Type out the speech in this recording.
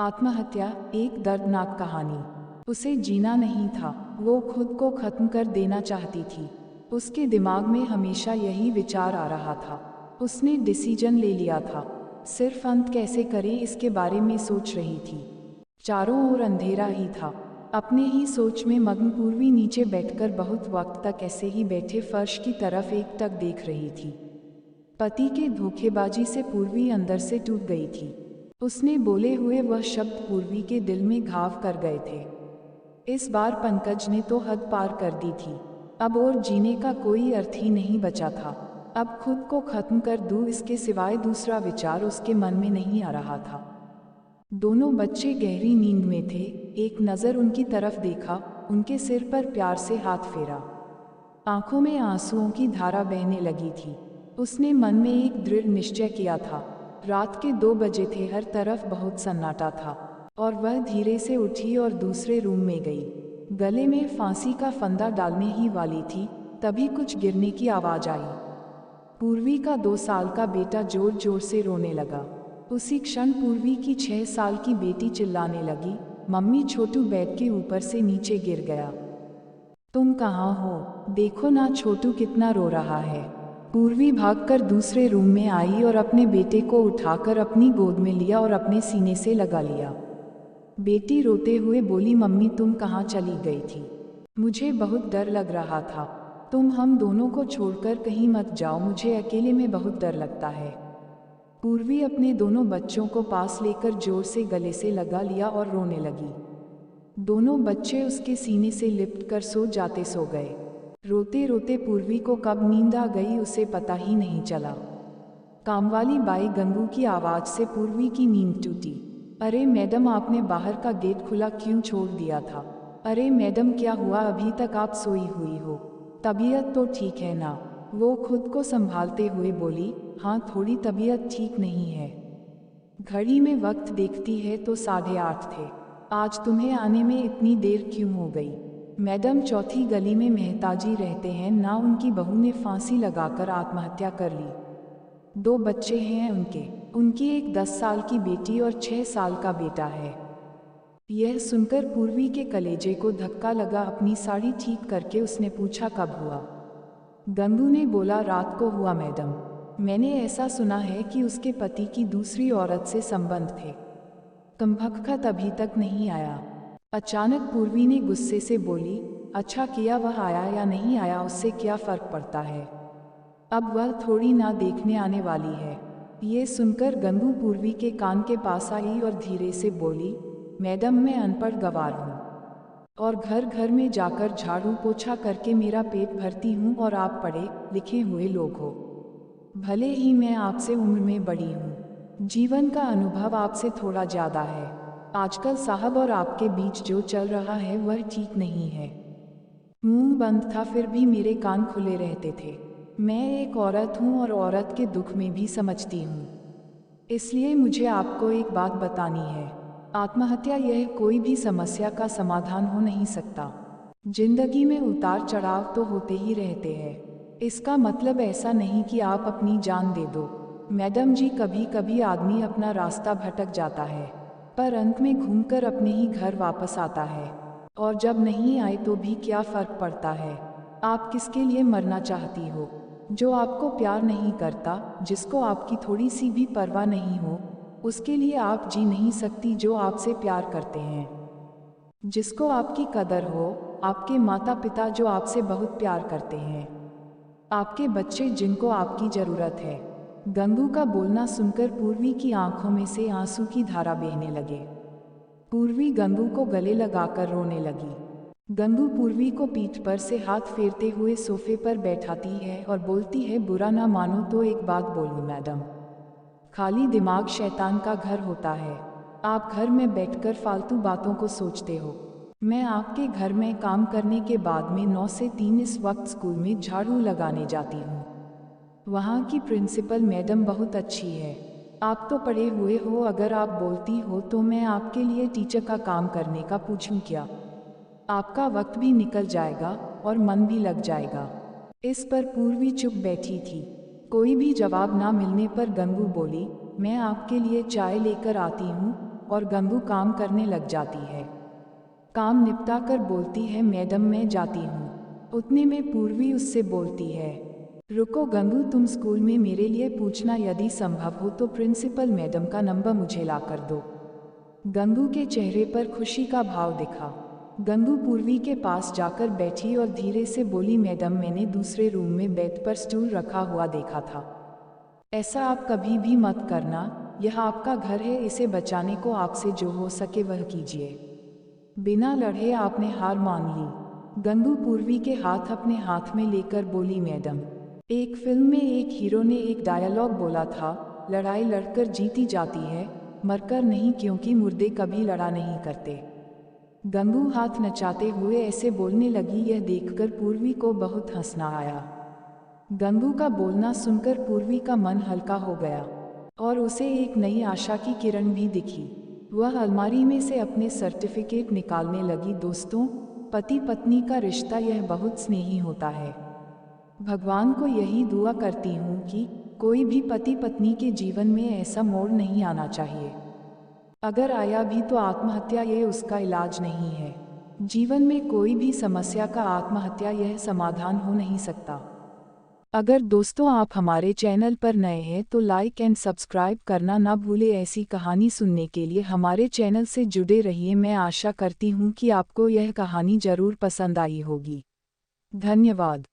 आत्महत्या एक दर्दनाक कहानी। उसे जीना नहीं था, वो खुद को खत्म कर देना चाहती थी। उसके दिमाग में हमेशा यही विचार आ रहा था। उसने डिसीजन ले लिया था, सिर्फ अंत कैसे करे इसके बारे में सोच रही थी। चारों ओर अंधेरा ही था। अपने ही सोच में मग्न पूर्वी नीचे बैठकर बहुत वक्त तक ऐसे ही बैठे फर्श की तरफ एकटक देख रही थी। पति के धोखेबाजी से पूर्वी अंदर से टूट गई थी। उसने बोले हुए वह शब्द पूर्वी के दिल में घाव कर गए थे। इस बार पंकज ने तो हद पार कर दी थी। अब और जीने का कोई अर्थ ही नहीं बचा था। अब खुद को खत्म कर दूं, इसके सिवाय दूसरा विचार उसके मन में नहीं आ रहा था। दोनों बच्चे गहरी नींद में थे। एक नज़र उनकी तरफ देखा, उनके सिर पर प्यार से हाथ फेरा। आंखों में आंसुओं की धारा बहने लगी थी। उसने मन में एक दृढ़ निश्चय किया था। रात के 2 बजे थे, हर तरफ बहुत सन्नाटा था और वह धीरे से उठी और दूसरे रूम में गई। गले में फांसी का फंदा डालने ही वाली थी, तभी कुछ गिरने की आवाज़ आई। पूर्वी का 2 साल का बेटा जोर जोर से रोने लगा। उसी क्षण पूर्वी की 6 साल की बेटी चिल्लाने लगी, मम्मी छोटू बेड के ऊपर से नीचे गिर गया। तुम कहाँ हो? देखो ना छोटू कितना रो रहा है। पूर्वी भागकर दूसरे रूम में आई और अपने बेटे को उठाकर अपनी गोद में लिया और अपने सीने से लगा लिया। बेटी रोते हुए बोली, मम्मी तुम कहाँ चली गई थी? मुझे बहुत डर लग रहा था। तुम हम दोनों को छोड़कर कहीं मत जाओ, मुझे अकेले में बहुत डर लगता है। पूर्वी अपने दोनों बच्चों को पास लेकर जोर से गले से लगा लिया और रोने लगी। दोनों बच्चे उसके सीने से लिपट कर सो गए। रोते रोते पूर्वी को कब नींद आ गई उसे पता ही नहीं चला। कामवाली बाई गंगू की आवाज़ से पूर्वी की नींद टूटी। अरे मैडम, आपने बाहर का गेट खुला क्यों छोड़ दिया था? अरे मैडम क्या हुआ, अभी तक आप सोई हुई हो? तबीयत तो ठीक है ना? वो खुद को संभालते हुए बोली, हाँ थोड़ी तबीयत ठीक नहीं है। घड़ी में वक्त देखती है तो 8:30 थे। आज तुम्हें आने में इतनी देर क्यों हो गई? मैडम चौथी गली में मेहताजी रहते हैं ना, उनकी बहू ने फांसी लगाकर आत्महत्या कर ली। 2 बच्चे हैं उनकी एक 10 साल की बेटी और 6 साल का बेटा है। यह सुनकर पूर्वी के कलेजे को धक्का लगा। अपनी साड़ी ठीक करके उसने पूछा, कब हुआ? गंगू ने बोला, रात को हुआ मैडम। मैंने ऐसा सुना है कि उसके पति की दूसरी औरत से संबंध थे। कमबख्त अभी तक नहीं आया। अचानक पूर्वी ने गुस्से से बोली, अच्छा किया वह आया या नहीं आया उससे क्या फ़र्क पड़ता है? अब वह थोड़ी ना देखने आने वाली है। ये सुनकर गंगू पूर्वी के कान के पास आई और धीरे से बोली, मैडम मैं अनपढ़ गवार हूँ और घर घर में जाकर झाड़ू पोछा करके मेरा पेट भरती हूँ और आप पढ़े लिखे हुए लोग हो। भले ही मैं आपसे उम्र में बड़ी हूँ, जीवन का अनुभव आपसे थोड़ा ज़्यादा है। आजकल साहब और आपके बीच जो चल रहा है वह ठीक नहीं है। मुंह बंद था फिर भी मेरे कान खुले रहते थे। मैं एक औरत हूँ और औरत के दुख में भी समझती हूँ। इसलिए मुझे आपको एक बात बतानी है। आत्महत्या यह कोई भी समस्या का समाधान हो नहीं सकता। जिंदगी में उतार चढ़ाव तो होते ही रहते हैं। इसका मतलब ऐसा नहीं कि आप अपनी जान दे दो। मैडम जी, कभी कभी आदमी अपना रास्ता भटक जाता है, पर अंत में घूमकर अपने ही घर वापस आता है। और जब नहीं आए तो भी क्या फ़र्क पड़ता है? आप किसके लिए मरना चाहती हो? जो आपको प्यार नहीं करता, जिसको आपकी थोड़ी सी भी परवाह नहीं हो, उसके लिए आप जी नहीं सकती। जो आपसे प्यार करते हैं, जिसको आपकी कदर हो, आपके माता पिता जो आपसे बहुत प्यार करते हैं, आपके बच्चे जिनको आपकी ज़रूरत है। गंगू का बोलना सुनकर पूर्वी की आंखों में से आंसू की धारा बहने लगे। पूर्वी गंगू को गले लगाकर रोने लगी। गंगू पूर्वी को पीठ पर से हाथ फेरते हुए सोफे पर बैठाती है और बोलती है, बुरा ना मानो तो एक बात बोलूं मैडम, खाली दिमाग शैतान का घर होता है। आप घर में बैठकर फालतू बातों को सोचते हो। मैं आपके घर में काम करने के बाद में 9 से 3 इस वक्त स्कूल में झाड़ू लगाने जाती हूँ। वहाँ की प्रिंसिपल मैडम बहुत अच्छी है। आप तो पढ़े हुए हो, अगर आप बोलती हो तो मैं आपके लिए टीचर का काम करने का पूछूं क्या? आपका वक्त भी निकल जाएगा और मन भी लग जाएगा। इस पर पूर्वी चुप बैठी थी। कोई भी जवाब ना मिलने पर गंगू बोली, मैं आपके लिए चाय लेकर आती हूँ। और गंगू काम करने लग जाती है। काम निपटा कर बोलती है, मैडम मैं जाती हूँ। उतने में पूर्वी उससे बोलती है, रुको गंगू, तुम स्कूल में मेरे लिए पूछना, यदि संभव हो तो प्रिंसिपल मैडम का नंबर मुझे ला कर दो। गंगू के चेहरे पर खुशी का भाव दिखा। गंगू पूर्वी के पास जाकर बैठी और धीरे से बोली, मैडम मैंने दूसरे रूम में बेड पर स्टूल रखा हुआ देखा था। ऐसा आप कभी भी मत करना, यह आपका घर है, इसे बचाने को आपसे जो हो सके वह कीजिए। बिना लड़े आपने हार मान ली। गंगू पूर्वी के हाथ अपने हाथ में लेकर बोली, मैडम एक फिल्म में एक हीरो ने एक डायलॉग बोला था, लड़ाई लड़कर जीती जाती है, मरकर नहीं, क्योंकि मुर्दे कभी लड़ा नहीं करते। गंगू हाथ नचाते हुए ऐसे बोलने लगी। यह देखकर पूर्वी को बहुत हंसना आया। गंगू का बोलना सुनकर पूर्वी का मन हल्का हो गया और उसे एक नई आशा की किरण भी दिखी। वह अलमारी में से अपने सर्टिफिकेट निकालने लगी। दोस्तों, पति पत्नी का रिश्ता यह बहुत स्नेही होता है। भगवान को यही दुआ करती हूँ कि कोई भी पति पत्नी के जीवन में ऐसा मोड़ नहीं आना चाहिए। अगर आया भी तो आत्महत्या ये उसका इलाज नहीं है। जीवन में कोई भी समस्या का आत्महत्या यह समाधान हो नहीं सकता। अगर दोस्तों आप हमारे चैनल पर नए हैं तो लाइक एंड सब्सक्राइब करना ना भूलें। ऐसी कहानी सुनने के लिए हमारे चैनल से जुड़े रहिए। मैं आशा करती हूँ कि आपको यह कहानी जरूर पसंद आई होगी। धन्यवाद।